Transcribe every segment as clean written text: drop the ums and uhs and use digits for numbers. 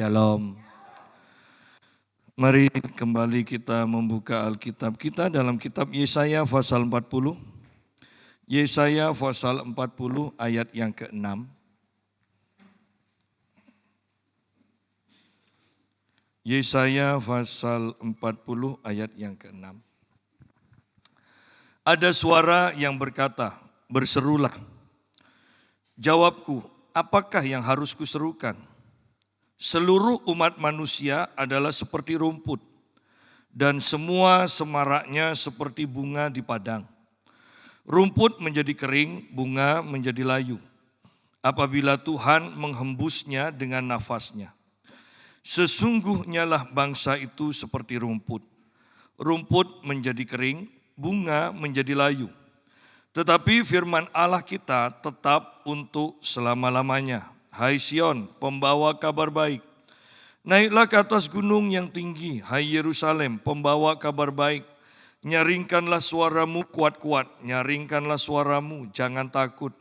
Shalom. Mari kembali kita membuka Alkitab kita dalam kitab Yesaya pasal 40. Yesaya pasal 40 ayat yang ke-6. Yesaya pasal 40 ayat yang ke-6. Ada suara yang berkata, berserulah. Jawabku, apakah yang harus kuserukan? Seluruh umat manusia adalah seperti rumput, dan semua semaraknya seperti bunga di padang. Rumput menjadi kering, bunga menjadi layu, apabila Tuhan menghembusnya dengan nafasnya. Sesungguhnya lah bangsa itu seperti rumput. Rumput menjadi kering, bunga menjadi layu. Tetapi firman Allah kita tetap untuk selama-lamanya. Hai Sion, pembawa kabar baik. Naiklah ke atas gunung yang tinggi, hai Yerusalem, pembawa kabar baik. Nyaringkanlah suaramu kuat-kuat, nyaringkanlah suaramu, jangan takut.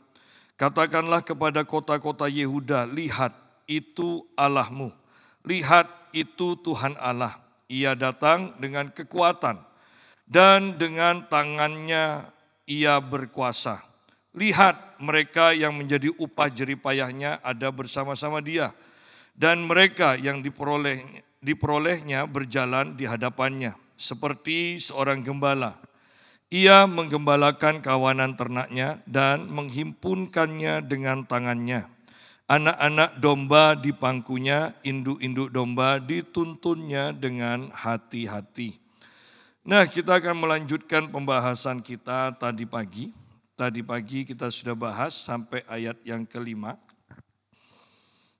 Katakanlah kepada kota-kota Yehuda, lihat itu Allahmu. Lihat itu Tuhan Allah. Ia datang dengan kekuatan dan dengan tangannya ia berkuasa. Lihat mereka yang menjadi upah jeripayahnya ada bersama-sama dia. Dan mereka yang diperolehnya berjalan di hadapannya. Seperti seorang gembala. Ia menggembalakan kawanan ternaknya dan menghimpunkannya dengan tangannya. Anak-anak domba di pangkunya, induk-induk domba dituntunnya dengan hati-hati. Nah, kita akan melanjutkan pembahasan kita tadi pagi. Tadi pagi kita sudah bahas sampai ayat yang ke-5,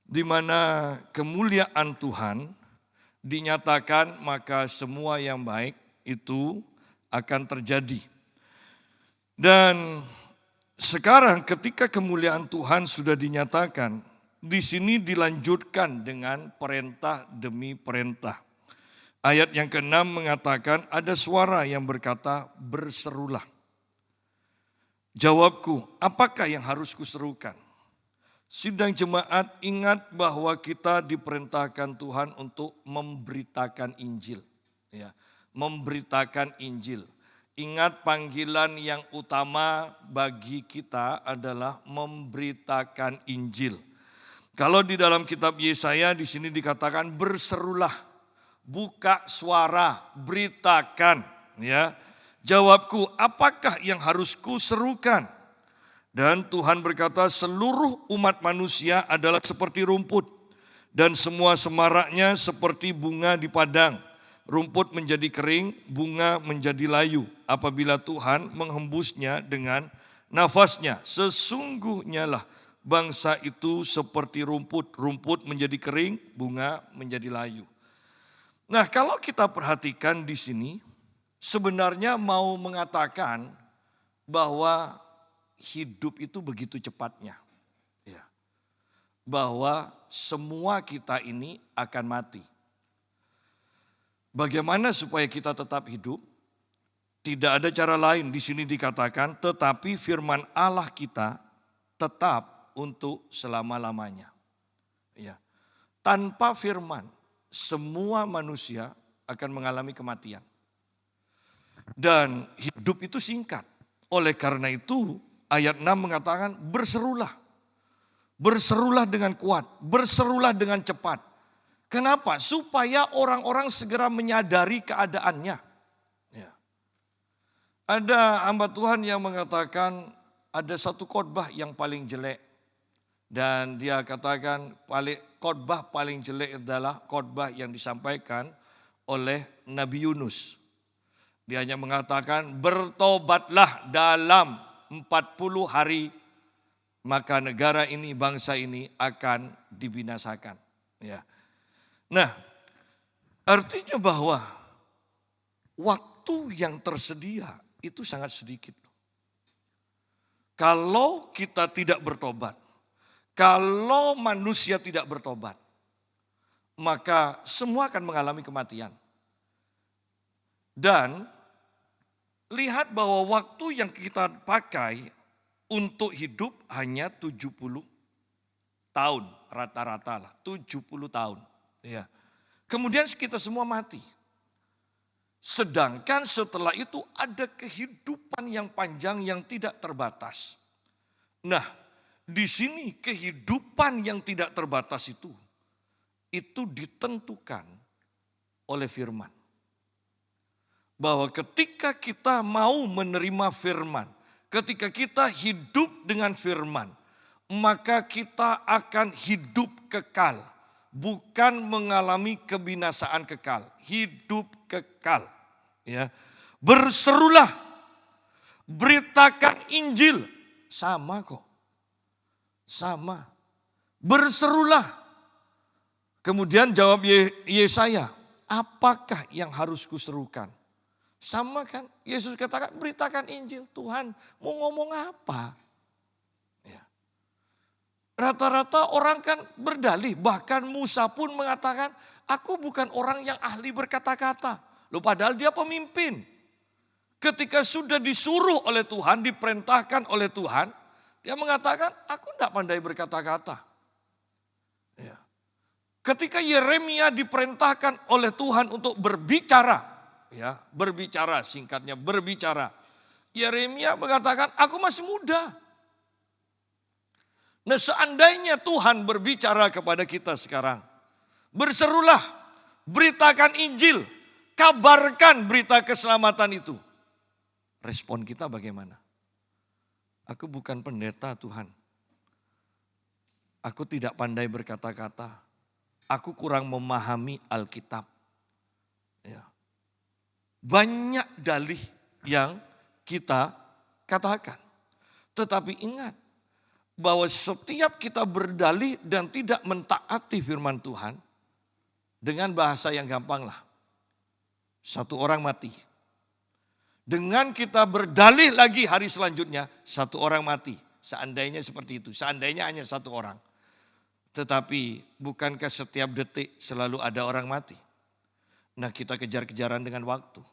di mana kemuliaan Tuhan dinyatakan, maka semua yang baik itu akan terjadi. Dan sekarang ketika kemuliaan Tuhan sudah dinyatakan, di sini dilanjutkan dengan perintah demi perintah. Ayat yang ke-6 mengatakan ada suara yang berkata, berserulah. Jawabku, apakah yang harus kuserukan? Sidang jemaat, ingat bahwa kita diperintahkan Tuhan untuk memberitakan Injil. Ya, memberitakan Injil. Ingat panggilan yang utama bagi kita adalah memberitakan Injil. Kalau di dalam kitab Yesaya di sini dikatakan berserulah, buka suara, beritakan, ya. Jawabku, apakah yang harus kuserukan? Dan Tuhan berkata, seluruh umat manusia adalah seperti rumput, dan semua semaraknya seperti bunga di padang. Rumput menjadi kering, bunga menjadi layu, apabila Tuhan menghembusnya dengan nafasnya. Sesungguhnya lah bangsa itu seperti rumput, rumput menjadi kering, bunga menjadi layu. Nah, kalau kita perhatikan di sini, sebenarnya mau mengatakan bahwa hidup itu begitu cepatnya. Ya. Bahwa semua kita ini akan mati. Bagaimana supaya kita tetap hidup? Tidak ada cara lain. Di sini dikatakan, tetapi firman Allah kita tetap untuk selama-lamanya. Ya. Tanpa firman, semua manusia akan mengalami kematian. Dan hidup itu singkat. Oleh karena itu ayat 6 mengatakan berserulah. Berserulah dengan kuat, berserulah dengan cepat. Kenapa? Supaya orang-orang segera menyadari keadaannya. Ya. Ada hamba Tuhan yang mengatakan ada satu khotbah yang paling jelek. Dan dia katakan khotbah paling jelek adalah khotbah yang disampaikan oleh Nabi Yunus. Dia hanya mengatakan bertobatlah dalam 40 hari, maka negara ini, bangsa ini akan dibinasakan. Ya. Nah, artinya bahwa waktu yang tersedia itu sangat sedikit. Kalau kita tidak bertobat, kalau manusia tidak bertobat, maka semua akan mengalami kematian. Dan lihat bahwa waktu yang kita pakai untuk hidup hanya 70 tahun rata-rata lah, 70 tahun. Ya. Kemudian kita semua mati. Sedangkan setelah itu ada kehidupan yang panjang yang tidak terbatas. Nah, di sini kehidupan yang tidak terbatas itu ditentukan oleh firman. Bahwa ketika kita mau menerima firman, ketika kita hidup dengan firman, maka kita akan hidup kekal. Bukan mengalami kebinasaan kekal, hidup kekal. Ya. Berserulah, beritakan Injil. Sama kok, sama. Berserulah. Kemudian jawab Yesaya, apakah yang harus kuserukan? Sama kan, Yesus katakan beritakan Injil. Tuhan mau ngomong apa? Rata-rata orang kan berdalih, bahkan Musa pun mengatakan, aku bukan orang yang ahli berkata-kata. Loh padahal dia pemimpin. Ketika sudah disuruh oleh Tuhan, diperintahkan oleh Tuhan, dia mengatakan, aku tidak pandai berkata-kata. Ya. Ketika Yeremia diperintahkan oleh Tuhan untuk berbicara, ya, berbicara singkatnya berbicara. Yeremia mengatakan, aku masih muda. Nah seandainya Tuhan berbicara kepada kita sekarang, berserulah, beritakan Injil, kabarkan berita keselamatan itu. Respon kita bagaimana? Aku bukan pendeta Tuhan. Aku tidak pandai berkata-kata. Aku kurang memahami Alkitab. Ya. Banyak dalih yang kita katakan. Tetapi ingat, bahwa setiap kita berdalih dan tidak mentaati firman Tuhan, dengan bahasa yang gampang lah, satu orang mati. Dengan kita berdalih lagi hari selanjutnya, satu orang mati. Seandainya seperti itu, seandainya hanya satu orang. Tetapi bukankah setiap detik selalu ada orang mati? Nah kita kejar-kejaran dengan waktu.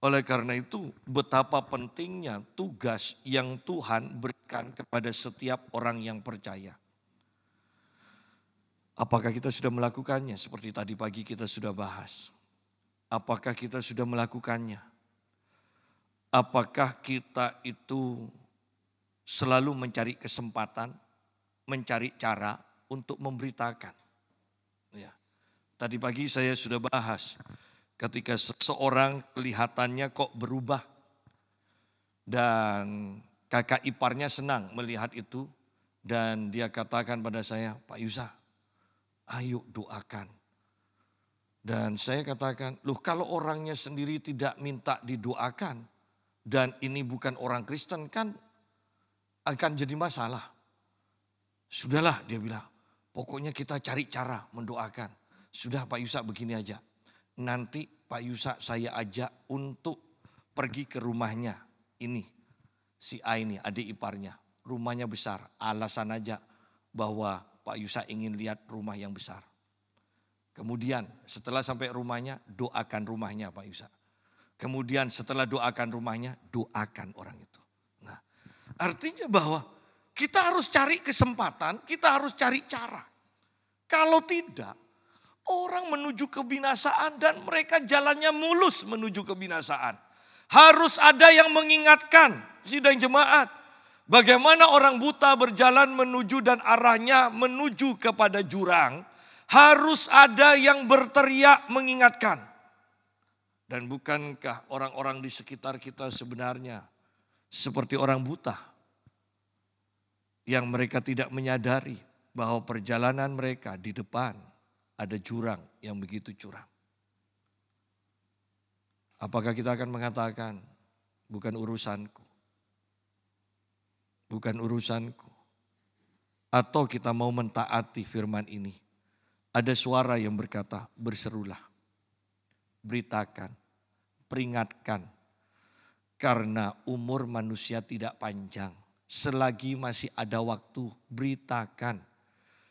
Oleh karena itu betapa pentingnya tugas yang Tuhan berikan kepada setiap orang yang percaya. Apakah kita sudah melakukannya seperti tadi pagi kita sudah bahas? Apakah kita sudah melakukannya? Apakah kita itu selalu mencari kesempatan, mencari cara untuk memberitakan? Ya. Tadi pagi saya sudah bahas. Ketika seseorang kelihatannya kok berubah dan kakak iparnya senang melihat itu dan dia katakan pada saya, Pak Yusa, ayo doakan. Dan saya katakan, loh kalau orangnya sendiri tidak minta didoakan dan ini bukan orang Kristen kan akan jadi masalah. Sudahlah dia bilang, pokoknya kita cari cara mendoakan. Sudah Pak Yusa begini aja. Nanti Pak Yusa saya ajak untuk pergi ke rumahnya ini. Si A ini adik iparnya. Rumahnya besar. Alasan aja bahwa Pak Yusa ingin lihat rumah yang besar. Kemudian setelah sampai rumahnya doakan rumahnya Pak Yusa. Kemudian setelah doakan rumahnya doakan orang itu. Nah artinya bahwa kita harus cari kesempatan, kita harus cari cara. Kalau tidak, orang menuju kebinasaan dan mereka jalannya mulus menuju kebinasaan. Harus ada yang mengingatkan sidang jemaat. Bagaimana orang buta berjalan menuju dan arahnya menuju kepada jurang. Harus ada yang berteriak mengingatkan. Dan bukankah orang-orang di sekitar kita sebenarnya seperti orang buta. Yang mereka tidak menyadari bahwa perjalanan mereka di depan ada jurang yang begitu curam. Apakah kita akan mengatakan, bukan urusanku. Bukan urusanku. Atau kita mau mentaati firman ini. Ada suara yang berkata, berserulah. Beritakan, peringatkan. Karena umur manusia tidak panjang. Selagi masih ada waktu, beritakan.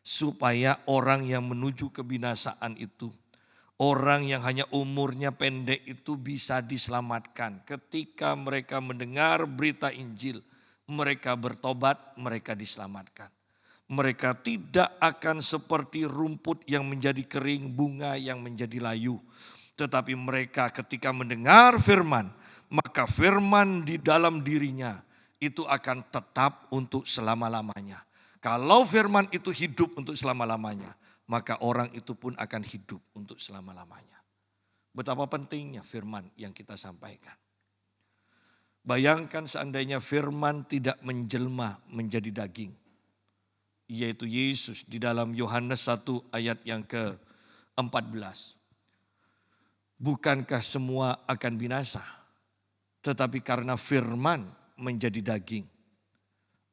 Supaya orang yang menuju kebinasaan itu, orang yang hanya umurnya pendek itu bisa diselamatkan. Ketika mereka mendengar berita Injil, mereka bertobat, mereka diselamatkan. Mereka tidak akan seperti rumput yang menjadi kering, bunga yang menjadi layu. Tetapi mereka ketika mendengar firman, maka firman di dalam dirinya itu akan tetap untuk selama-lamanya. Kalau firman itu hidup untuk selama-lamanya, maka orang itu pun akan hidup untuk selama-lamanya. Betapa pentingnya firman yang kita sampaikan. Bayangkan seandainya firman tidak menjelma menjadi daging, yaitu Yesus di dalam Yohanes 1 ayat yang ke-14. Bukankah semua akan binasa? Tetapi karena firman menjadi daging,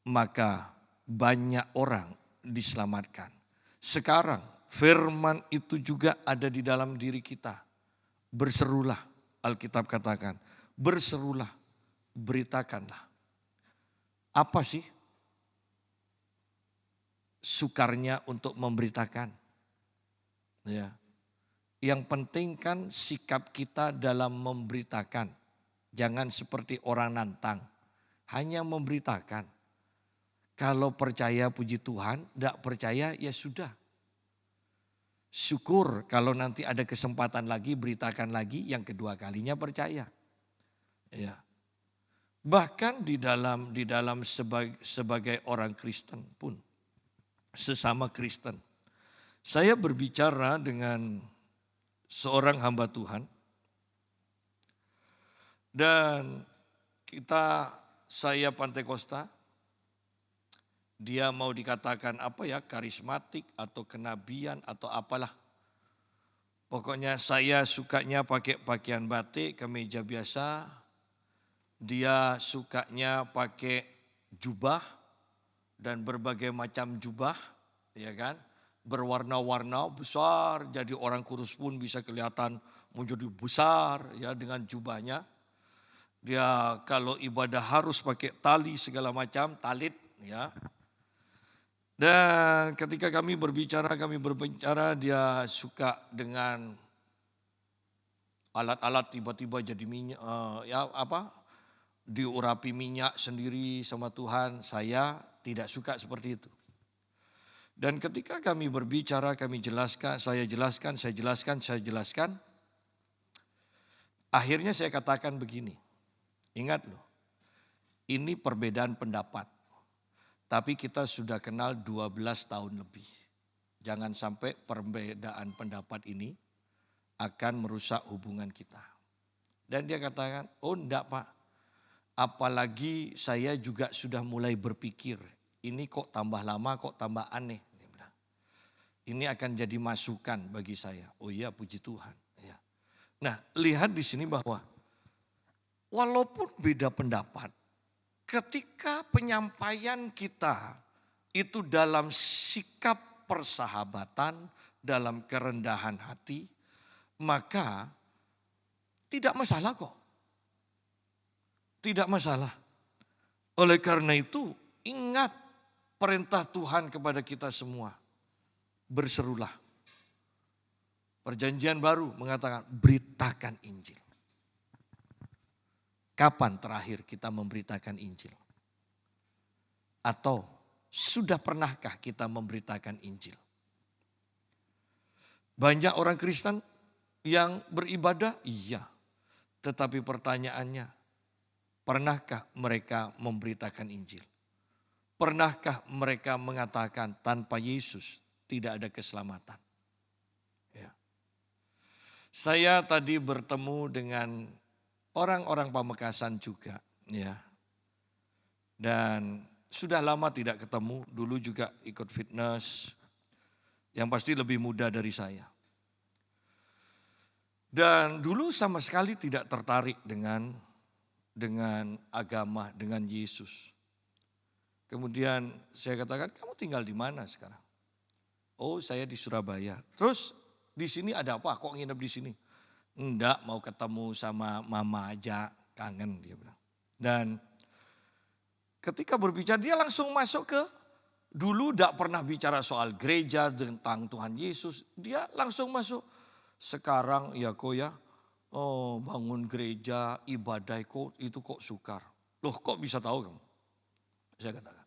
maka banyak orang diselamatkan. Sekarang firman itu juga ada di dalam diri kita. Berserulah, Alkitab katakan, berserulah, beritakanlah. Apa sih sukarnya untuk memberitakan? Ya. Yang penting kan sikap kita dalam memberitakan. Jangan seperti orang nantang, hanya memberitakan. Kalau percaya puji Tuhan, tidak percaya ya sudah. Syukur kalau nanti ada kesempatan lagi, beritakan lagi, yang kedua kalinya percaya. Ya. Bahkan di dalam sebagai orang Kristen pun, sesama Kristen. Saya berbicara dengan seorang hamba Tuhan. Dan saya Pantekosta, dia mau dikatakan apa ya, karismatik atau kenabian atau apalah. Pokoknya saya sukanya pakai pakaian batik, kemeja biasa. Dia sukanya pakai jubah dan berbagai macam jubah, ya kan? Berwarna-warna besar, jadi orang kurus pun bisa kelihatan menjadi besar ya dengan jubahnya. Dia kalau ibadah harus pakai tali segala macam, talit ya. Dan ketika kami berbicara dia suka dengan alat-alat tiba-tiba jadi minyak, diurapi minyak sendiri sama Tuhan. Saya tidak suka seperti itu. Dan ketika kami berbicara, saya jelaskan. Akhirnya saya katakan begini. Ingat loh, ini perbedaan pendapat. Tapi kita sudah kenal 12 tahun lebih. Jangan sampai perbedaan pendapat ini akan merusak hubungan kita. Dan dia katakan, oh enggak Pak. Apalagi saya juga sudah mulai berpikir, ini kok tambah lama, kok tambah aneh. Ini akan jadi masukan bagi saya. Oh iya, puji Tuhan. Ya. Nah, lihat di sini bahwa walaupun beda pendapat, ketika penyampaian kita itu dalam sikap persahabatan, dalam kerendahan hati, maka tidak masalah kok. Tidak masalah. Oleh karena itu, ingat perintah Tuhan kepada kita semua. Berserulah. Perjanjian baru mengatakan beritakan Injil. Kapan terakhir kita memberitakan Injil? Atau sudah pernahkah kita memberitakan Injil? Banyak orang Kristen yang beribadah, iya. Tetapi pertanyaannya, pernahkah mereka memberitakan Injil? Pernahkah mereka mengatakan tanpa Yesus tidak ada keselamatan? Ya. Saya tadi bertemu dengan orang-orang Pamekasan juga, ya. Dan sudah lama tidak ketemu, dulu juga ikut fitness, yang pasti lebih muda dari saya. Dan dulu sama sekali tidak tertarik dengan agama, dengan Yesus. Kemudian saya katakan, kamu tinggal di mana sekarang? Oh, saya di Surabaya. Terus di sini ada apa? Kok nginep di sini? Enggak, mau ketemu sama mama aja, kangen dia bilang. Dan ketika berbicara dia langsung masuk ke, dulu tidak pernah bicara soal gereja tentang Tuhan Yesus. Dia langsung masuk, sekarang ya kok ya, oh bangun gereja, ibadah kok itu kok sukar. Loh kok bisa tahu kamu? Saya katakan,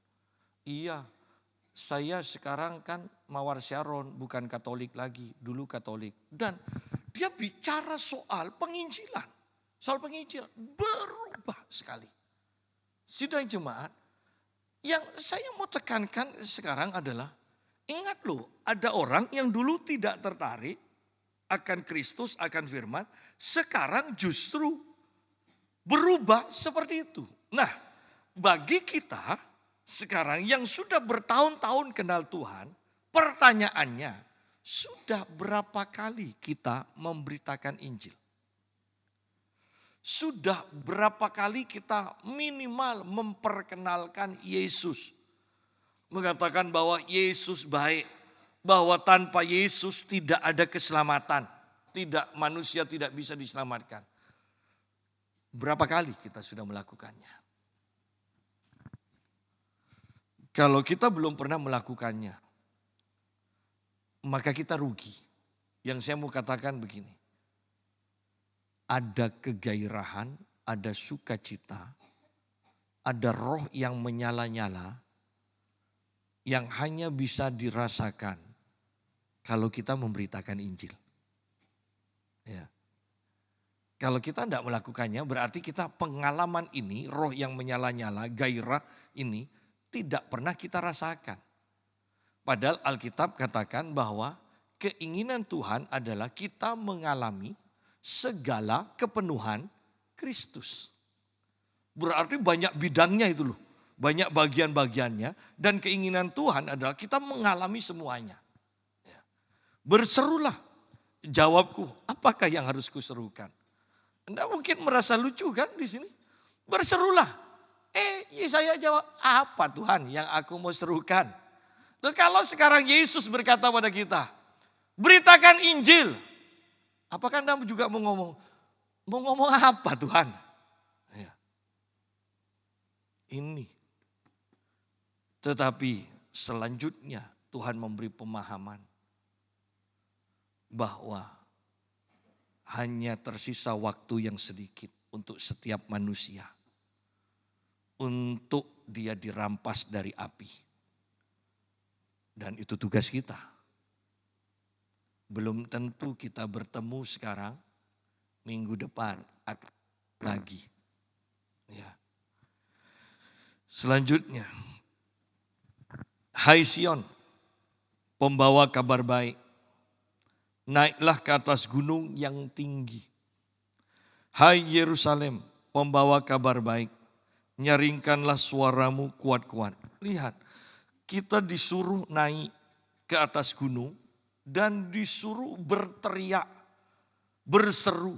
iya saya sekarang kan Mawar Sharon, bukan Katolik lagi, dulu Katolik. Dan dia bicara soal penginjilan. Soal penginjilan berubah sekali. Sidang jemaat, yang saya mau tekankan sekarang adalah, ingat loh, ada orang yang dulu tidak tertarik akan Kristus, akan firman, sekarang justru berubah seperti itu. Nah, bagi kita sekarang yang sudah bertahun-tahun kenal Tuhan, pertanyaannya, sudah berapa kali kita memberitakan Injil? Sudah berapa kali kita minimal memperkenalkan Yesus? Mengatakan bahwa Yesus baik, bahwa tanpa Yesus tidak ada keselamatan. Manusia tidak bisa diselamatkan. Berapa kali kita sudah melakukannya? Kalau kita belum pernah melakukannya, maka kita rugi. Yang saya mau katakan begini, ada kegairahan, ada sukacita, ada roh yang menyala-nyala, yang hanya bisa dirasakan kalau kita memberitakan Injil. Ya. Kalau kita tidak melakukannya, berarti kita pengalaman ini, roh yang menyala-nyala, gairah ini, tidak pernah kita rasakan. Padahal Alkitab katakan bahwa keinginan Tuhan adalah kita mengalami segala kepenuhan Kristus. Berarti banyak bidangnya itu loh. Banyak bagian-bagiannya. Dan keinginan Tuhan adalah kita mengalami semuanya. Berserulah. Jawabku, apakah yang harus kuserukan? Anda mungkin merasa lucu kan di sini? Berserulah. Yesaya jawab, apa Tuhan yang aku mau serukan? Loh, kalau sekarang Yesus berkata pada kita, beritakan Injil. Apakah Anda juga mau ngomong apa Tuhan? Ya. Ini. Tetapi selanjutnya Tuhan memberi pemahaman bahwa hanya tersisa waktu yang sedikit untuk setiap manusia. Untuk dia dirampas dari api. Dan itu tugas kita. Belum tentu kita bertemu sekarang, minggu depan lagi. Ya. Selanjutnya, Hai Sion, pembawa kabar baik, naiklah ke atas gunung yang tinggi. Hai Yerusalem, pembawa kabar baik, nyaringkanlah suaramu kuat-kuat. Lihat, kita disuruh naik ke atas gunung dan disuruh berteriak, berseru,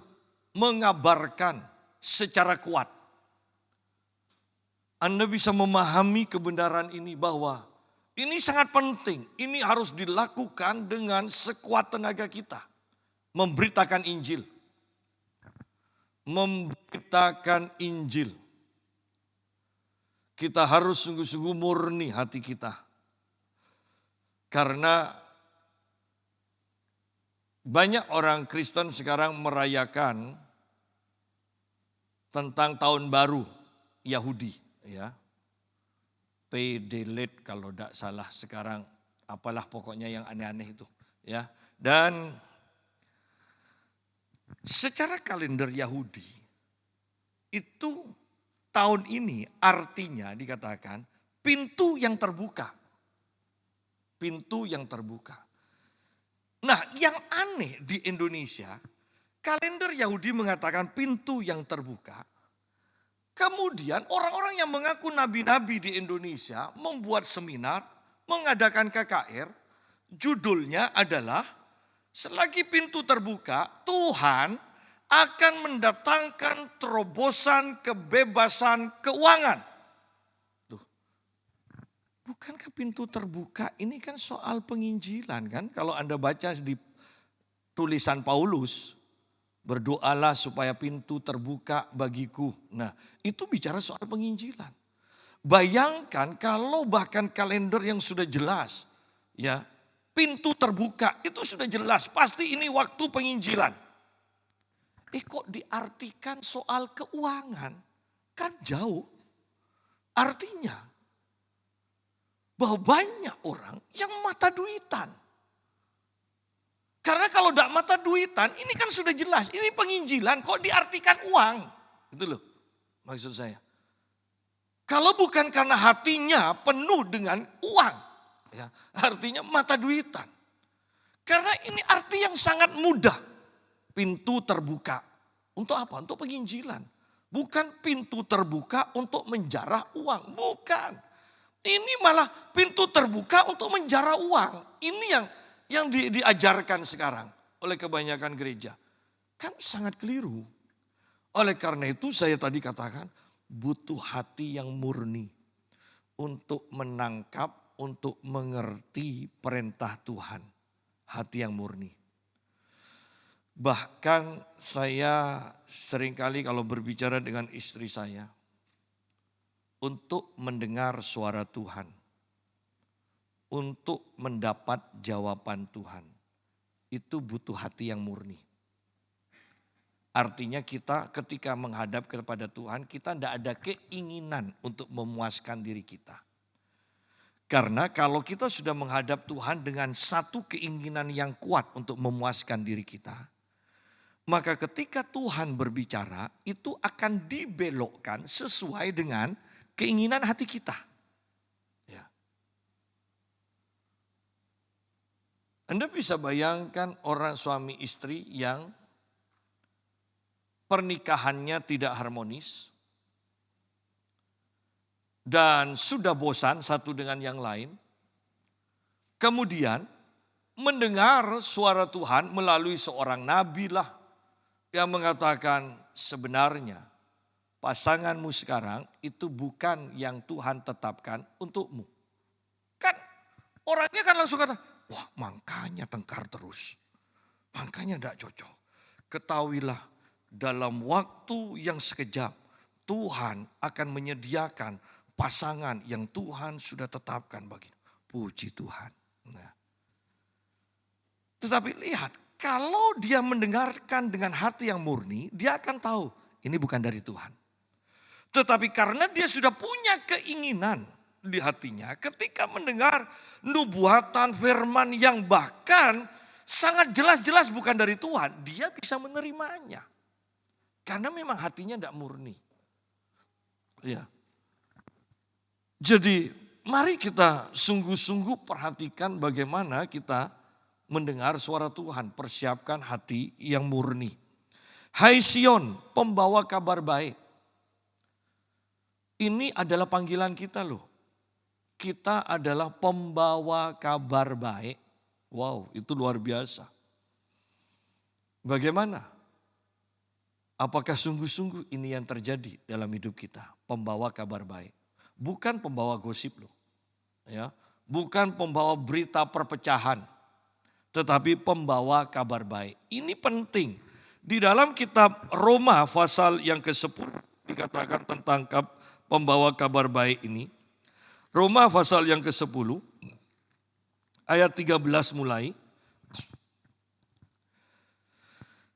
mengabarkan secara kuat. Anda bisa memahami kebenaran ini bahwa ini sangat penting. Ini harus dilakukan dengan sekuat tenaga kita. Memberitakan Injil. Memberitakan Injil. Kita harus sungguh-sungguh murni hati kita. Karena banyak orang Kristen sekarang merayakan tentang tahun baru Yahudi. Ya. Pedelet kalau tidak salah sekarang, apalah pokoknya yang aneh-aneh itu. Ya. Dan secara kalender Yahudi itu tahun ini artinya dikatakan pintu yang terbuka. Pintu yang terbuka. Nah, yang aneh di Indonesia, kalender Yahudi mengatakan pintu yang terbuka. Kemudian orang-orang yang mengaku nabi-nabi di Indonesia membuat seminar, mengadakan KKR, judulnya adalah selagi pintu terbuka, Tuhan akan mendatangkan terobosan kebebasan keuangan. Tuh. Bukankah pintu terbuka ini kan soal penginjilan kan? Kalau Anda baca di tulisan Paulus, berdoalah supaya pintu terbuka bagiku. Nah, itu bicara soal penginjilan. Bayangkan kalau bahkan kalender yang sudah jelas, ya, pintu terbuka itu sudah jelas, pasti ini waktu penginjilan. Kok diartikan soal keuangan? Kan jauh. Artinya bahwa banyak orang yang mata duitan. Karena kalau tidak mata duitan, ini kan sudah jelas, ini penginjilan kok diartikan uang. Itu loh maksud saya. Kalau bukan karena hatinya penuh dengan uang, ya, artinya mata duitan. Karena ini arti yang sangat mudah. Pintu terbuka. Untuk apa? Untuk penginjilan. Bukan pintu terbuka untuk menjarah uang. Bukan. Ini malah pintu terbuka untuk menjarah uang. Ini yang diajarkan sekarang oleh kebanyakan gereja. Kan sangat keliru. Oleh karena itu saya tadi katakan butuh hati yang murni. Untuk menangkap, untuk mengerti perintah Tuhan. Hati yang murni. Bahkan saya seringkali kalau berbicara dengan istri saya. Untuk mendengar suara Tuhan. Untuk mendapat jawaban Tuhan. Itu butuh hati yang murni. Artinya kita ketika menghadap kepada Tuhan, kita tidak ada keinginan untuk memuaskan diri kita. Karena kalau kita sudah menghadap Tuhan dengan satu keinginan yang kuat untuk memuaskan diri kita, maka ketika Tuhan berbicara, itu akan dibelokkan sesuai dengan keinginan hati kita. Anda bisa bayangkan orang suami istri yang pernikahannya tidak harmonis dan sudah bosan satu dengan yang lain. Kemudian mendengar suara Tuhan melalui seorang nabi lah yang mengatakan sebenarnya pasanganmu sekarang itu bukan yang Tuhan tetapkan untukmu. Kan orangnya kan langsung kata, wah makanya tengkar terus. Makanya tidak cocok. Ketahuilah dalam waktu yang sekejap Tuhan akan menyediakan pasangan yang Tuhan sudah tetapkan bagimu. Puji Tuhan. Nah. Tetapi lihat, kalau dia mendengarkan dengan hati yang murni, dia akan tahu ini bukan dari Tuhan. Tetapi karena dia sudah punya keinginan di hatinya ketika mendengar nubuatan firman yang bahkan sangat jelas-jelas bukan dari Tuhan, dia bisa menerimanya. Karena memang hatinya tidak murni. Ya. Jadi mari kita sungguh-sungguh perhatikan bagaimana kita mendengar suara Tuhan. Persiapkan hati yang murni. Hai Sion, pembawa kabar baik. Ini adalah panggilan kita loh. Kita adalah pembawa kabar baik. Wow, itu luar biasa. Bagaimana? Apakah sungguh-sungguh ini yang terjadi dalam hidup kita? Pembawa kabar baik. Bukan pembawa gosip loh. Ya, bukan pembawa berita perpecahan. Tetapi pembawa kabar baik. Ini penting. Di dalam kitab Roma pasal yang ke-10 dikatakan tentang pembawa kabar baik ini. Roma pasal yang ke-10 ayat 13 mulai.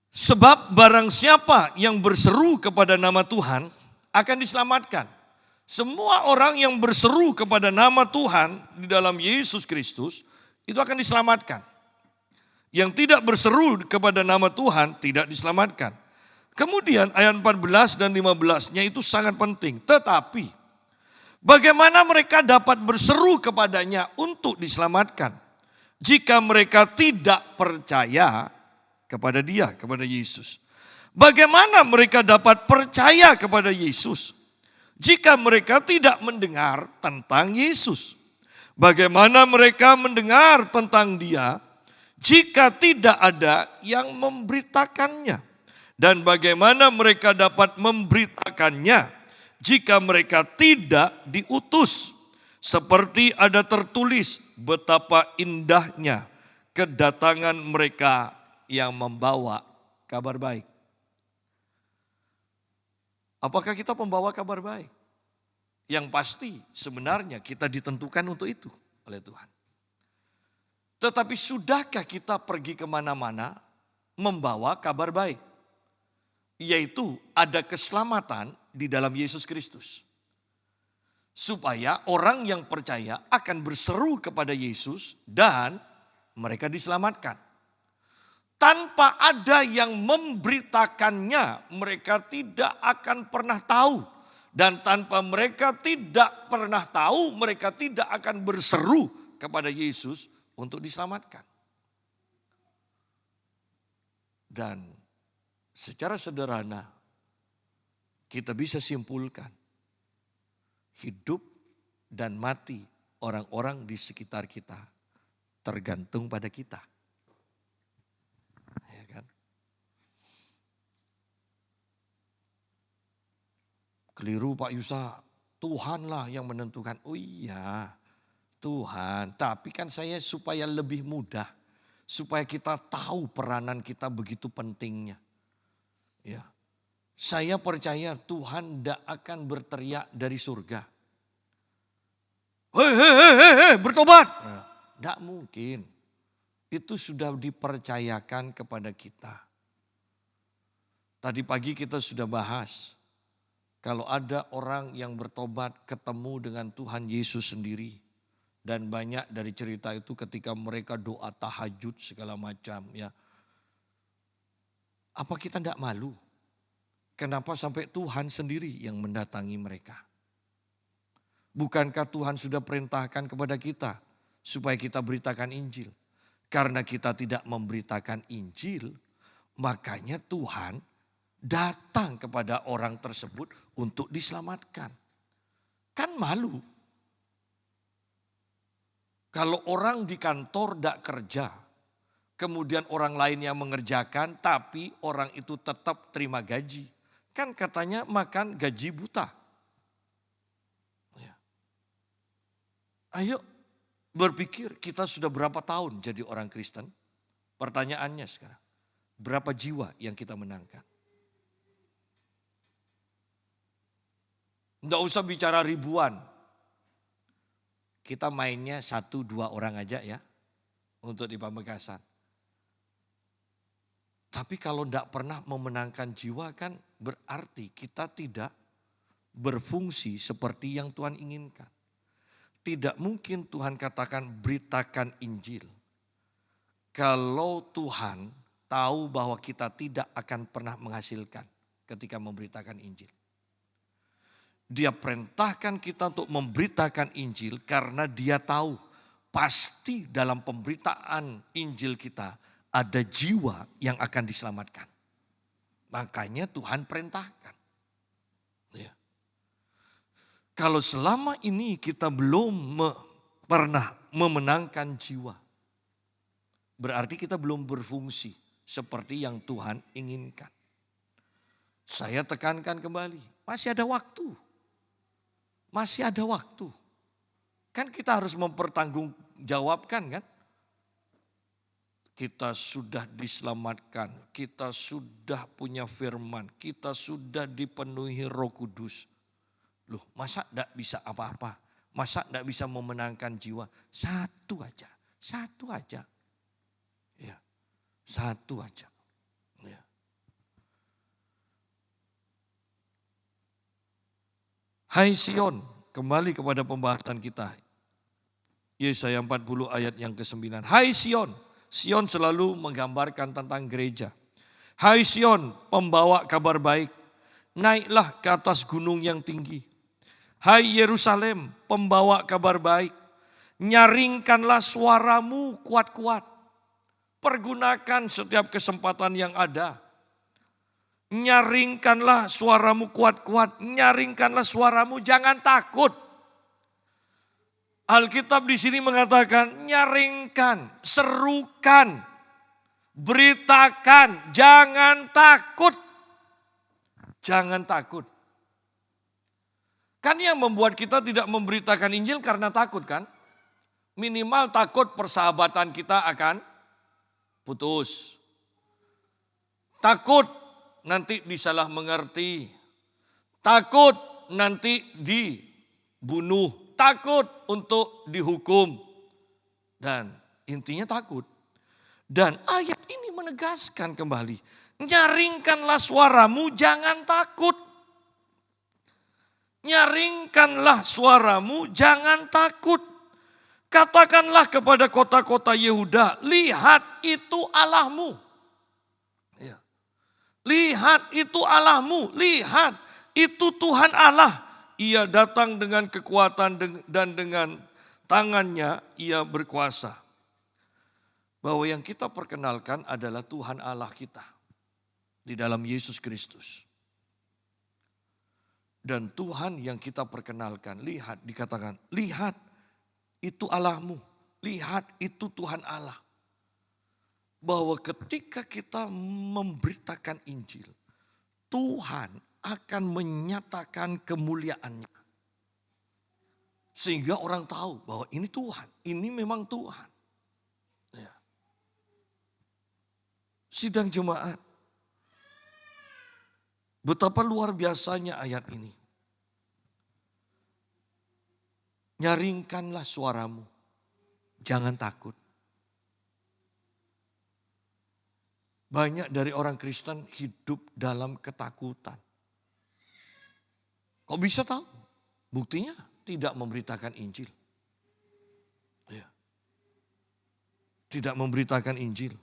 Sebab barang siapa yang berseru kepada nama Tuhan akan diselamatkan. Semua orang yang berseru kepada nama Tuhan di dalam Yesus Kristus itu akan diselamatkan. Yang tidak berseru kepada nama Tuhan tidak diselamatkan. Kemudian ayat 14 dan 15-nya itu sangat penting. Tetapi bagaimana mereka dapat berseru kepadanya untuk diselamatkan jika mereka tidak percaya kepada Dia, kepada Yesus? Bagaimana mereka dapat percaya kepada Yesus jika mereka tidak mendengar tentang Yesus? Bagaimana mereka mendengar tentang Dia jika tidak ada yang memberitakannya? Dan bagaimana mereka dapat memberitakannya jika mereka tidak diutus? Seperti ada tertulis betapa indahnya kedatangan mereka yang membawa kabar baik. Apakah kita pembawa kabar baik? Yang pasti sebenarnya kita ditentukan untuk itu oleh Tuhan. Tetapi sudahkah kita pergi kemana-mana membawa kabar baik? Yaitu ada keselamatan di dalam Yesus Kristus. supaya orang yang percaya akan berseru kepada Yesus dan mereka diselamatkan. Tanpa ada yang memberitakannya, mereka tidak akan pernah tahu. Dan tanpa mereka tidak pernah tahu, mereka tidak akan berseru kepada Yesus untuk diselamatkan. Dan secara sederhana, kita bisa simpulkan, hidup dan mati orang-orang di sekitar kita tergantung pada kita. Ya kan? Keliru Pak Yusa, Tuhanlah yang menentukan. Oh iya, Tuhan. Tapi kan saya supaya lebih mudah, supaya kita tahu peranan kita begitu pentingnya. Ya. Saya percaya Tuhan tidak akan berteriak dari surga. Hei, bertobat. Tidak mungkin. Itu sudah dipercayakan kepada kita. Tadi pagi kita sudah bahas. Kalau ada orang yang bertobat ketemu dengan Tuhan Yesus sendiri. Dan banyak dari cerita itu ketika mereka doa tahajud segala macam. Ya. Apa kita tidak malu? Kenapa sampai Tuhan sendiri yang mendatangi mereka? Bukankah Tuhan sudah perintahkan kepada kita supaya kita beritakan Injil? Karena kita tidak memberitakan Injil, makanya Tuhan datang kepada orang tersebut untuk diselamatkan. Kan malu. Kalau orang di kantor tidak kerja, kemudian orang lain yang mengerjakan, tapi orang itu tetap terima gaji. Kan katanya makan gaji buta. Ya. Ayo berpikir kita sudah berapa tahun jadi orang Kristen? Pertanyaannya sekarang, berapa jiwa yang kita menangkan? Tidak usah bicara ribuan. Kita mainnya 1-2 orang aja ya untuk di Pamekasan. Tapi kalau tidak pernah memenangkan jiwa kan berarti kita tidak berfungsi seperti yang Tuhan inginkan. Tidak mungkin Tuhan katakan beritakan Injil. Kalau Tuhan tahu bahwa kita tidak akan pernah menghasilkan ketika memberitakan Injil. Dia perintahkan kita untuk memberitakan Injil karena dia tahu pasti dalam pemberitaan Injil kita ada jiwa yang akan diselamatkan. Makanya Tuhan perintahkan. Ya. Kalau selama ini kita belum pernah memenangkan jiwa, berarti kita belum berfungsi seperti yang Tuhan inginkan. Saya tekankan kembali, masih ada waktu. Masih ada waktu. Kan kita harus mempertanggungjawabkan kan. Kita sudah diselamatkan, kita sudah punya firman, kita sudah dipenuhi Roh Kudus. Loh, masa tidak bisa apa-apa? Masa tidak bisa memenangkan jiwa? Satu aja. Ya, satu aja. Ya. Hai Sion, kembali kepada pembahasan kita. Yesaya 40 ayat yang ke-9. Hai Sion, Sion selalu menggambarkan tentang gereja. Hai Sion, pembawa kabar baik, naiklah ke atas gunung yang tinggi. Hai Yerusalem, pembawa kabar baik, nyaringkanlah suaramu kuat-kuat. Pergunakan setiap kesempatan yang ada. Nyaringkanlah suaramu kuat-kuat, nyaringkanlah suaramu, jangan takut. Alkitab di sini mengatakan nyaringkan, serukan, beritakan, jangan takut. Jangan takut. Kan yang membuat kita tidak memberitakan Injil karena takut kan? Minimal takut persahabatan kita akan putus. Takut nanti disalah mengerti. Takut nanti dibunuh. Takut untuk dihukum. Dan intinya takut. Dan ayat ini menegaskan kembali. Nyaringkanlah suaramu, jangan takut. Nyaringkanlah suaramu, jangan takut. Katakanlah kepada kota-kota Yehuda, lihat itu Allahmu. Ya. Lihat itu Allahmu, lihat itu Tuhan Allah. Ia datang dengan kekuatan dan dengan tangannya ia berkuasa. Bahwa yang kita perkenalkan adalah Tuhan Allah kita di dalam Yesus Kristus. Dan Tuhan yang kita perkenalkan, lihat dikatakan, lihat itu Allahmu, lihat itu Tuhan Allah. Bahwa ketika kita memberitakan Injil, Tuhan akan menyatakan kemuliaannya. Sehingga orang tahu bahwa ini Tuhan, ini memang Tuhan. Ya. Sidang jemaat, betapa luar biasanya ayat ini. Nyaringkanlah suaramu, jangan takut. Banyak dari orang Kristen hidup dalam ketakutan. Kok bisa tahu? Buktinya tidak memberitakan Injil. Ya. Tidak memberitakan Injil.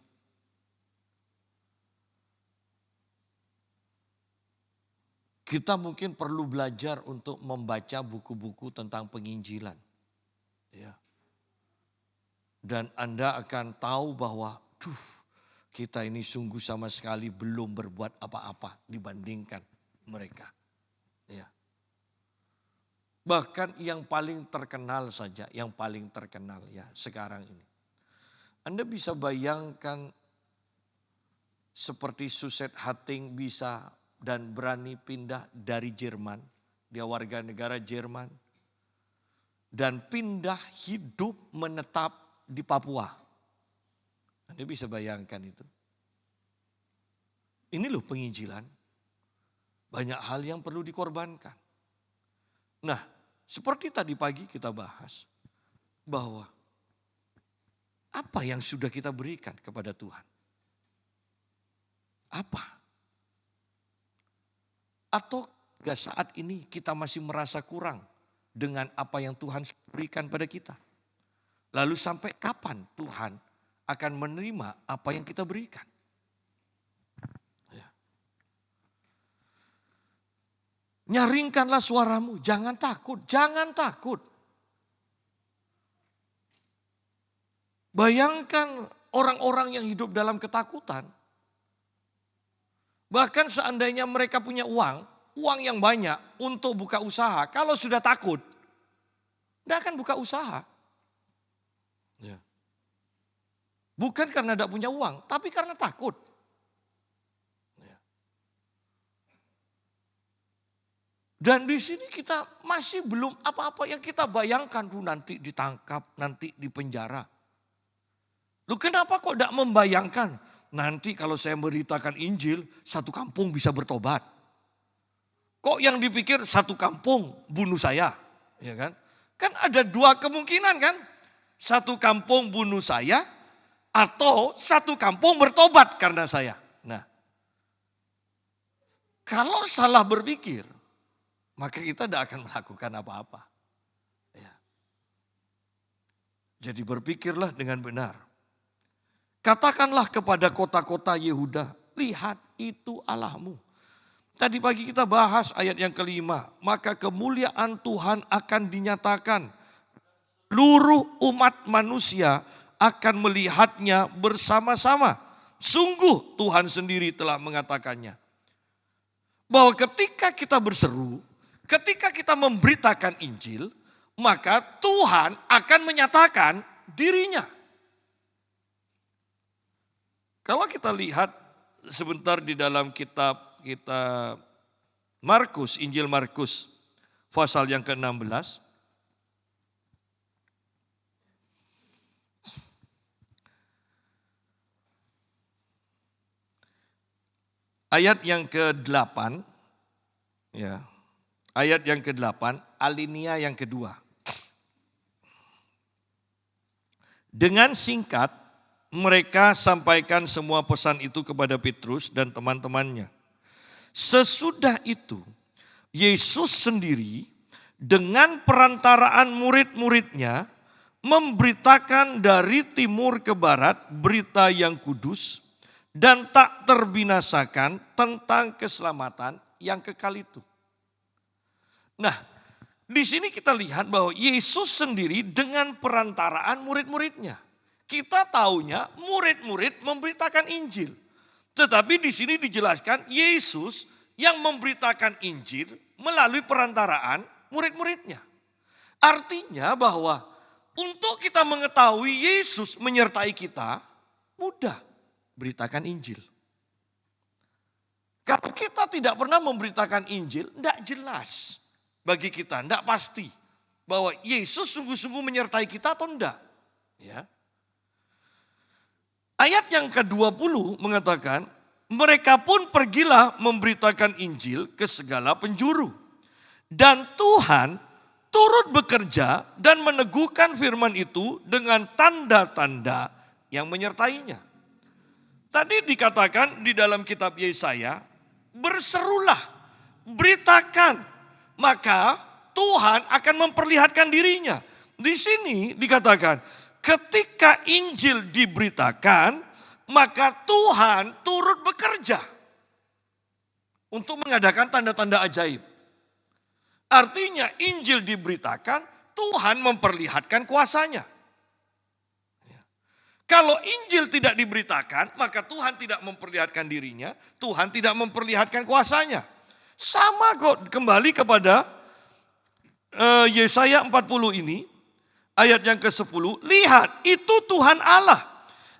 Kita mungkin perlu belajar untuk membaca buku-buku tentang penginjilan. Ya. Dan Anda akan tahu bahwa kita ini sungguh sama sekali belum berbuat apa-apa dibandingkan mereka. Ya. Bahkan yang paling terkenal saja, yang paling terkenal ya sekarang ini. Anda bisa bayangkan seperti Suset Hating bisa dan berani pindah dari Jerman, dia warga negara Jerman, dan pindah hidup menetap di Papua. Anda bisa bayangkan itu. Ini loh penginjilan, banyak hal yang perlu dikorbankan. Nah, seperti tadi pagi kita bahas, bahwa apa yang sudah kita berikan kepada Tuhan? Apa? Atau saat ini kita masih merasa kurang dengan apa yang Tuhan berikan pada kita. Lalu sampai kapan Tuhan akan menerima apa yang kita berikan? Ya. Nyaringkanlah suaramu, jangan takut, jangan takut. Bayangkan orang-orang yang hidup dalam ketakutan. Bahkan seandainya mereka punya uang yang banyak untuk buka usaha. Kalau sudah takut, tidak akan buka usaha. Ya. Bukan karena tidak punya uang, tapi karena takut. Ya. Dan di sini kita masih belum apa-apa yang kita bayangkan. Nanti ditangkap, nanti dipenjara. Lu kenapa kok tidak membayangkan? Nanti kalau saya memberitakan Injil, satu kampung bisa bertobat. Kok yang dipikir satu kampung bunuh saya? Ya kan? Kan ada dua kemungkinan kan? Satu kampung bunuh saya atau satu kampung bertobat karena saya. Nah, kalau salah berpikir, maka kita tidak akan melakukan apa-apa. Ya. Jadi berpikirlah dengan benar. Katakanlah kepada kota-kota Yehuda, lihat itu Allahmu. Tadi pagi kita bahas ayat yang kelima, maka kemuliaan Tuhan akan dinyatakan. Seluruh umat manusia akan melihatnya bersama-sama. Sungguh Tuhan sendiri telah mengatakannya. Bahwa ketika kita berseru, ketika kita memberitakan Injil, maka Tuhan akan menyatakan dirinya. Kalau kita lihat sebentar di dalam kitab kita Markus, Injil Markus, pasal yang ke-16. Ayat yang ke-8, ya, ayat yang ke-8, alinea yang kedua. Dengan singkat, mereka sampaikan semua pesan itu kepada Petrus dan teman-temannya. Sesudah itu, Yesus sendiri dengan perantaraan murid-muridnya memberitakan dari timur ke barat berita yang kudus dan tak terbinasakan tentang keselamatan yang kekal itu. Nah, di sini kita lihat bahwa Yesus sendiri dengan perantaraan murid-muridnya. Kita taunya murid-murid memberitakan Injil. Tetapi di sini dijelaskan Yesus yang memberitakan Injil melalui perantaraan murid-muridnya. Artinya bahwa untuk kita mengetahui Yesus menyertai kita, mudah beritakan Injil. Kalau kita tidak pernah memberitakan Injil, tidak jelas bagi kita, tidak pasti bahwa Yesus sungguh-sungguh menyertai kita atau tidak. Ya. Ayat yang ke-20 mengatakan, mereka pun pergilah memberitakan Injil ke segala penjuru. Dan Tuhan turut bekerja dan meneguhkan firman itu dengan tanda-tanda yang menyertainya. Tadi dikatakan di dalam kitab Yesaya, berserulah, beritakan, maka Tuhan akan memperlihatkan dirinya. Di sini dikatakan, ketika Injil diberitakan, maka Tuhan turut bekerja untuk mengadakan tanda-tanda ajaib. Artinya Injil diberitakan, Tuhan memperlihatkan kuasanya. Kalau Injil tidak diberitakan, maka Tuhan tidak memperlihatkan dirinya, Tuhan tidak memperlihatkan kuasanya. Sama kok kembali kepada Yesaya 40 ini, ayat yang ke-10, lihat itu Tuhan Allah.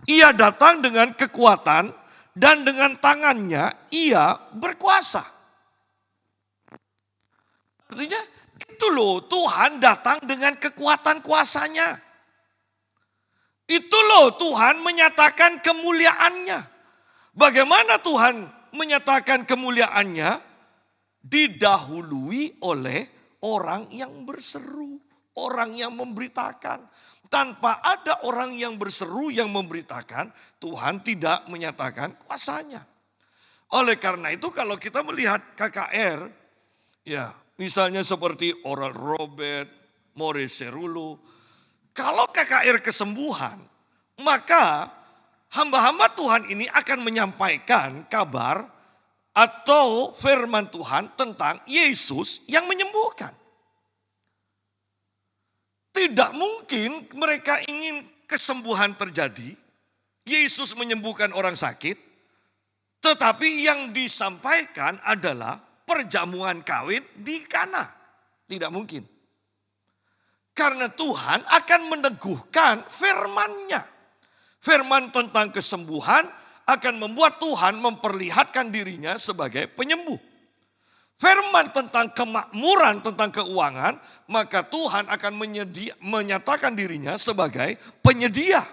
Ia datang dengan kekuatan dan dengan tangannya ia berkuasa. Artinya itu loh Tuhan datang dengan kekuatan kuasanya. Itu loh Tuhan menyatakan kemuliaannya. Bagaimana Tuhan menyatakan kemuliaannya? Didahului oleh orang yang berseru, orang yang memberitakan. Tanpa ada orang yang berseru yang memberitakan, Tuhan tidak menyatakan kuasanya. Oleh karena itu kalau kita melihat KKR, ya misalnya seperti Oral Robert, Maurice Cerullo, kalau KKR kesembuhan, maka hamba-hamba Tuhan ini akan menyampaikan kabar atau firman Tuhan tentang Yesus yang menyembuhkan. Tidak mungkin mereka ingin kesembuhan terjadi, Yesus menyembuhkan orang sakit, tetapi yang disampaikan adalah perjamuan kawin di Kana. Tidak mungkin. Karena Tuhan akan meneguhkan firman-Nya. Firman tentang kesembuhan akan membuat Tuhan memperlihatkan dirinya sebagai penyembuh. Firman tentang kemakmuran, tentang keuangan, maka Tuhan akan menyatakan dirinya sebagai penyedia.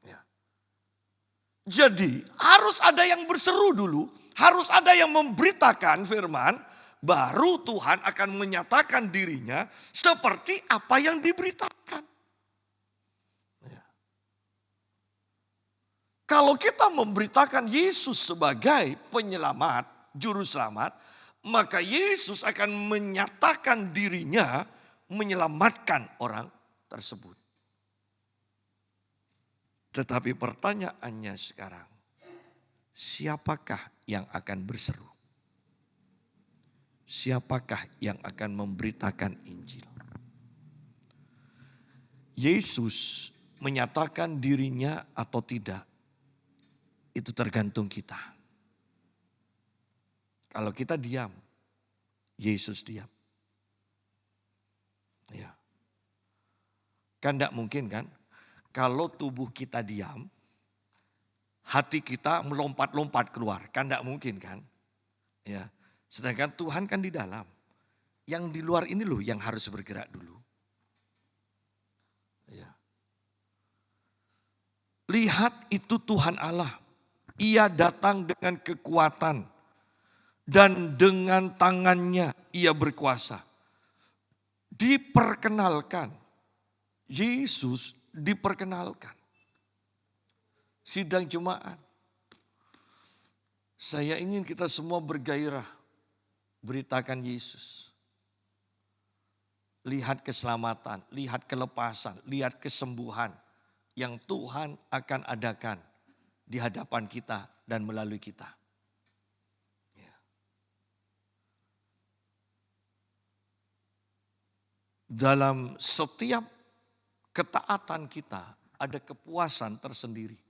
Ya. Jadi harus ada yang berseru dulu, harus ada yang memberitakan firman, baru Tuhan akan menyatakan dirinya seperti apa yang diberitakan. Ya. Kalau kita memberitakan Yesus sebagai penyelamat, juru selamat, maka Yesus akan menyatakan dirinya menyelamatkan orang tersebut. Tetapi pertanyaannya sekarang, siapakah yang akan berseru? Siapakah yang akan memberitakan Injil? Yesus menyatakan dirinya atau tidak, itu tergantung kita. Kalau kita diam, Yesus diam. Ya. Kan tidak mungkin kan, kalau tubuh kita diam, hati kita melompat-lompat keluar. Kan tidak mungkin kan. Ya. Sedangkan Tuhan kan di dalam. Yang di luar ini loh yang harus bergerak dulu. Ya. Lihat itu Tuhan Allah. Ia datang dengan kekuatan. Dan dengan tangannya ia berkuasa. Diperkenalkan. Yesus diperkenalkan. Sidang jemaat. Saya ingin kita semua bergairah. Beritakan Yesus. lihat keselamatan, lihat kelepasan, lihat kesembuhan yang Tuhan akan adakan di hadapan kita dan melalui kita. Ya. Dalam setiap ketaatan kita ada kepuasan tersendiri.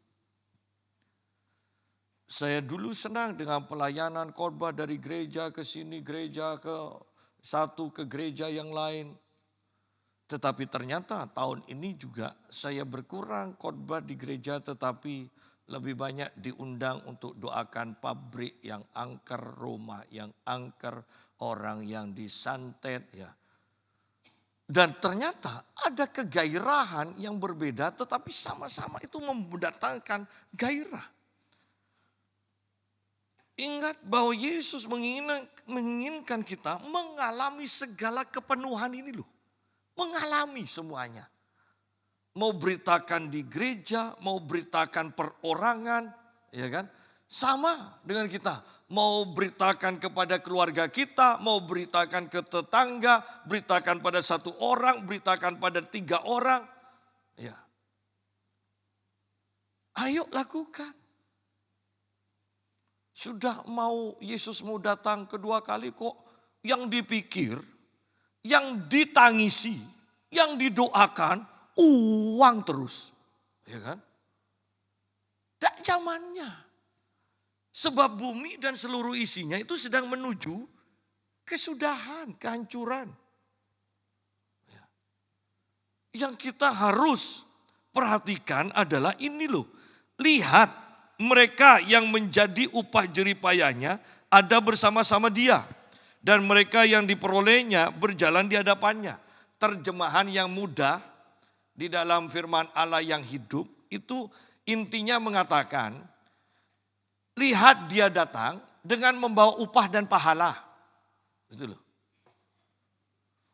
Saya dulu senang dengan pelayanan khotbah dari gereja ke sini, gereja ke satu, ke gereja yang lain. Tetapi ternyata tahun ini juga saya berkurang khotbah di gereja, tetapi lebih banyak diundang untuk doakan pabrik yang angker, rumah yang angker, orang yang disantet ya. Dan ternyata ada kegairahan yang berbeda, tetapi sama-sama itu mendatangkan gairah. Ingat bahwa Yesus menginginkan kita mengalami segala kepenuhan ini loh. Mengalami semuanya. Mau beritakan di gereja, mau beritakan perorangan, ya kan? Sama dengan kita. Mau beritakan kepada keluarga kita, mau beritakan ke tetangga, beritakan pada satu orang, beritakan pada 3 orang. Ya. Ayo lakukan. Sudah Yesus mau datang kedua kali kok yang dipikir, yang ditangisi, yang didoakan uang terus. Ya kan? Tak zamannya. Sebab bumi dan seluruh isinya itu sedang menuju kesudahan, kehancuran. Ya. Yang kita harus perhatikan adalah ini loh. Lihat. Mereka yang menjadi upah jeripayanya ada bersama-sama dia. Dan mereka yang diperolehnya berjalan di hadapannya. Terjemahan yang mudah di dalam firman Allah yang hidup itu intinya mengatakan, lihat dia datang dengan membawa upah dan pahala. Itu loh.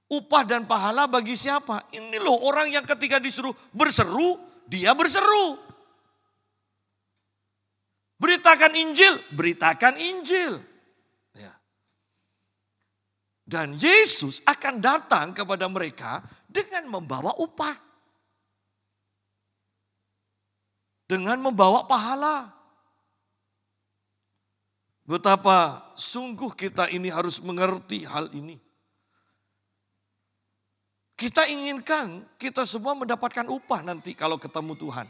Upah dan pahala bagi siapa? Ini loh orang yang ketika disuruh berseru, dia berseru. Beritakan Injil, beritakan Injil. Ya. Dan Yesus akan datang kepada mereka dengan membawa upah. Dengan membawa pahala. Betapa sungguh kita ini harus mengerti hal ini. Kita inginkan kita semua mendapatkan upah nanti kalau ketemu Tuhan.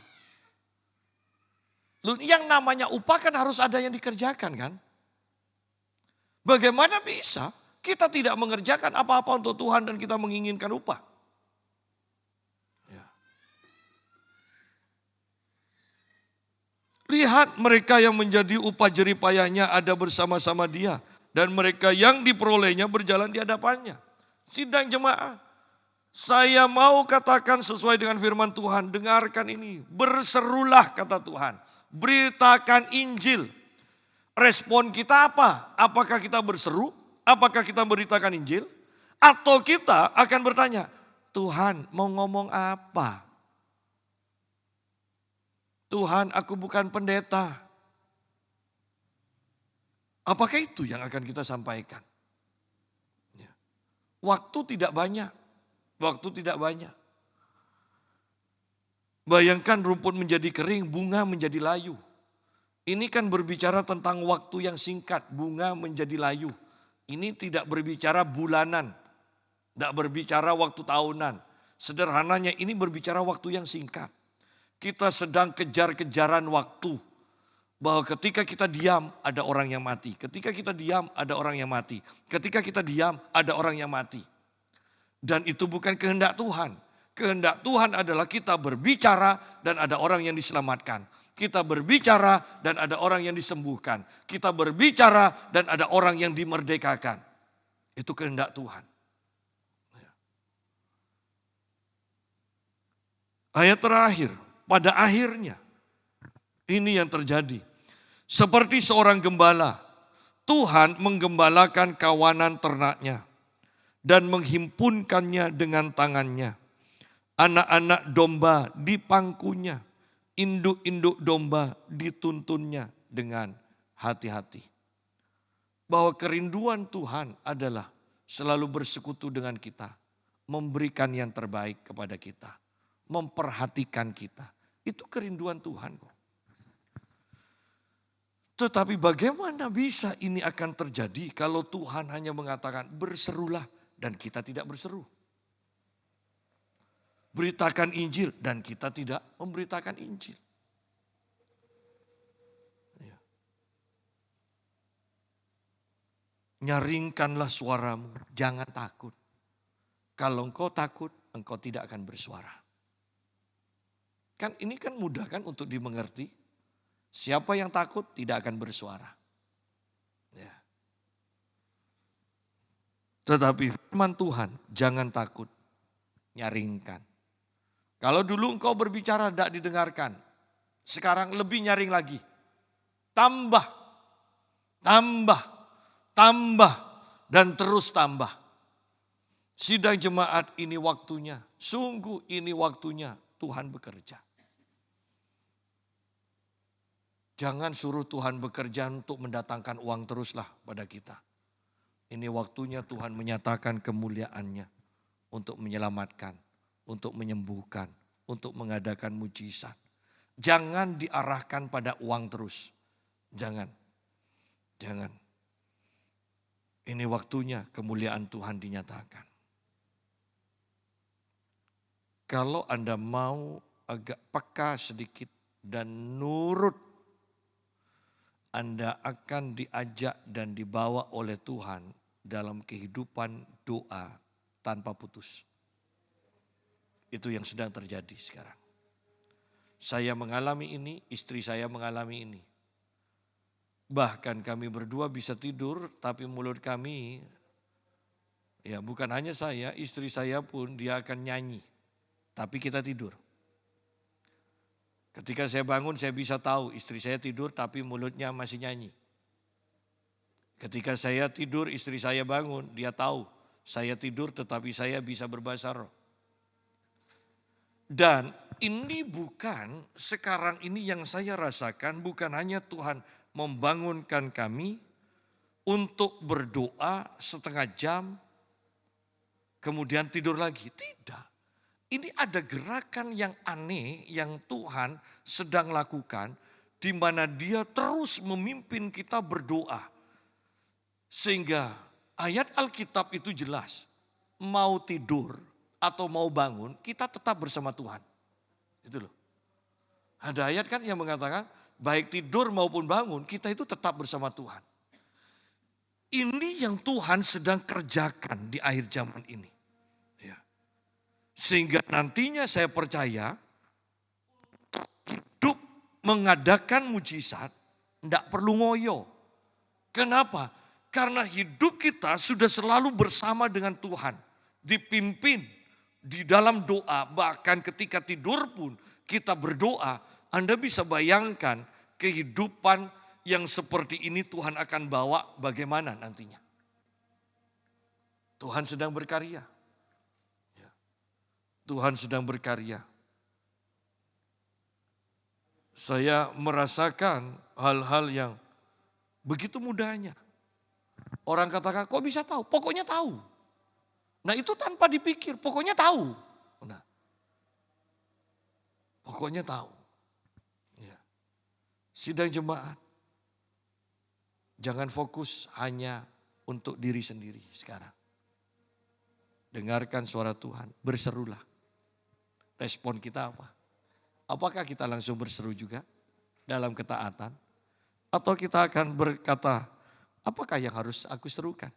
Yang namanya upah kan harus ada yang dikerjakan kan? Bagaimana bisa kita tidak mengerjakan apa-apa untuk Tuhan dan kita menginginkan upah? Ya. Lihat mereka yang menjadi upah jeripayanya ada bersama-sama dia. Dan mereka yang diperolehnya berjalan di hadapannya. Sidang jemaah, saya mau katakan sesuai dengan firman Tuhan, dengarkan ini. Berserulah kata Tuhan. Beritakan Injil. Respon kita apa? Apakah kita berseru? Apakah kita beritakan Injil? Atau kita akan bertanya, Tuhan mau ngomong apa? Tuhan, aku bukan pendeta. Apakah itu yang akan kita sampaikan? Waktu tidak banyak. Waktu tidak banyak. Bayangkan rumput menjadi kering, bunga menjadi layu. Ini kan berbicara tentang waktu yang singkat, bunga menjadi layu. Ini tidak berbicara bulanan, tidak berbicara waktu tahunan. Sederhananya ini berbicara waktu yang singkat. Kita sedang kejar-kejaran waktu. Bahwa ketika kita diam ada orang yang mati. Ketika kita diam ada orang yang mati. Ketika kita diam ada orang yang mati. Dan itu bukan kehendak Tuhan. Kehendak Tuhan adalah kita berbicara dan ada orang yang diselamatkan. Kita berbicara dan ada orang yang disembuhkan. Kita berbicara dan ada orang yang dimerdekakan. Itu kehendak Tuhan. Ayat terakhir, pada akhirnya ini yang terjadi. Seperti seorang gembala, Tuhan menggembalakan kawanan ternaknya dan menghimpunkannya dengan tangannya. Anak-anak domba dipangkunya, induk-induk domba dituntunnya dengan hati-hati. Bahwa kerinduan Tuhan adalah selalu bersekutu dengan kita, memberikan yang terbaik kepada kita, memperhatikan kita. Itu kerinduan Tuhan kok. Tetapi bagaimana bisa ini akan terjadi kalau Tuhan hanya mengatakan berserulah dan kita tidak berseru. Beritakan Injil dan kita tidak memberitakan Injil. Ya. Nyaringkanlah suaramu, jangan takut. Kalau engkau takut, engkau tidak akan bersuara. Kan ini kan mudah kan untuk dimengerti. Siapa yang takut tidak akan bersuara. Ya. Tetapi firman Tuhan, jangan takut, nyaringkan. Kalau dulu engkau berbicara tidak didengarkan, sekarang lebih nyaring lagi. Tambah, tambah, tambah, dan terus tambah. Sidang jemaat ini waktunya, sungguh ini waktunya Tuhan bekerja. Jangan suruh Tuhan bekerja untuk mendatangkan uang teruslah pada kita. Ini waktunya Tuhan menyatakan kemuliaannya untuk menyelamatkan, untuk menyembuhkan, untuk mengadakan mujizat. Jangan diarahkan pada uang terus. Jangan. Jangan. Ini waktunya kemuliaan Tuhan dinyatakan. Kalau Anda mau agak peka sedikit dan nurut, Anda akan diajak dan dibawa oleh Tuhan dalam kehidupan doa tanpa putus. Itu yang sedang terjadi sekarang. Saya mengalami ini, istri saya mengalami ini. Bahkan kami berdua bisa tidur, tapi mulut kami, ya bukan hanya saya, istri saya pun dia akan nyanyi. Tapi kita tidur. Ketika saya bangun saya bisa tahu istri saya tidur tapi mulutnya masih nyanyi. Ketika saya tidur istri saya bangun, dia tahu saya tidur tetapi saya bisa berbahasa roh. Dan ini bukan sekarang ini yang saya rasakan, bukan hanya Tuhan membangunkan kami untuk berdoa setengah jam kemudian tidur lagi. Tidak. Ini ada gerakan yang aneh yang Tuhan sedang lakukan di mana Dia terus memimpin kita berdoa. Sehingga ayat Alkitab itu jelas. Mau tidur atau mau bangun, kita tetap bersama Tuhan. Itu loh. Ada ayat kan yang mengatakan baik tidur maupun bangun, kita itu tetap bersama Tuhan. Ini yang Tuhan sedang kerjakan di akhir zaman ini. Sehingga nantinya saya percaya hidup mengadakan mujizat tidak perlu ngoyo. Kenapa? Karena hidup kita sudah selalu bersama dengan Tuhan. Dipimpin di dalam doa, bahkan ketika tidur pun kita berdoa. Anda bisa bayangkan kehidupan yang seperti ini Tuhan akan bawa bagaimana nantinya. Tuhan sedang berkarya. Tuhan sedang berkarya. Saya merasakan hal-hal yang begitu mudahnya. Orang katakan, kok bisa tahu? Pokoknya tahu. Nah itu tanpa dipikir, pokoknya tahu. Nah, pokoknya tahu. Ya. Sidang jemaat, jangan fokus hanya untuk diri sendiri sekarang. Dengarkan suara Tuhan, berserulah. Respon kita apa? Apakah kita langsung berseru juga dalam ketaatan? Atau kita akan berkata, apakah yang harus aku serukan?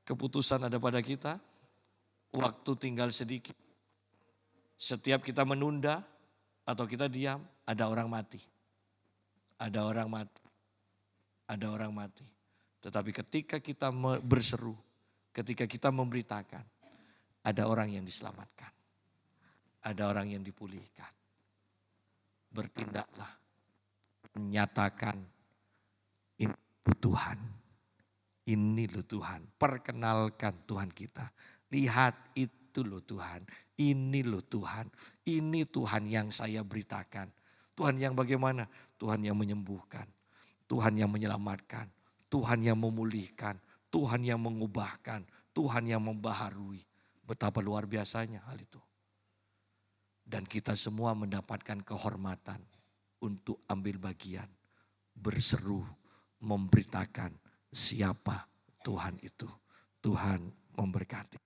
Keputusan ada pada kita, waktu tinggal sedikit. Setiap kita menunda atau kita diam, ada orang mati. Ada orang mati. Ada orang mati. Tetapi ketika kita berseru, ketika kita memberitakan, ada orang yang diselamatkan. Ada orang yang dipulihkan. Bertindaklah. Menyatakan, ini Tuhan. Ini loh Tuhan. Perkenalkan Tuhan kita. Lihat itu loh Tuhan. Ini loh Tuhan. Ini Tuhan yang saya beritakan. Tuhan yang bagaimana? Tuhan yang menyembuhkan. Tuhan yang menyelamatkan. Tuhan yang memulihkan. Tuhan yang mengubahkan. Tuhan yang membaharui. Betapa luar biasanya hal itu. Dan kita semua mendapatkan kehormatan untuk ambil bagian, berseru, memberitakan siapa Tuhan itu. Tuhan memberkati.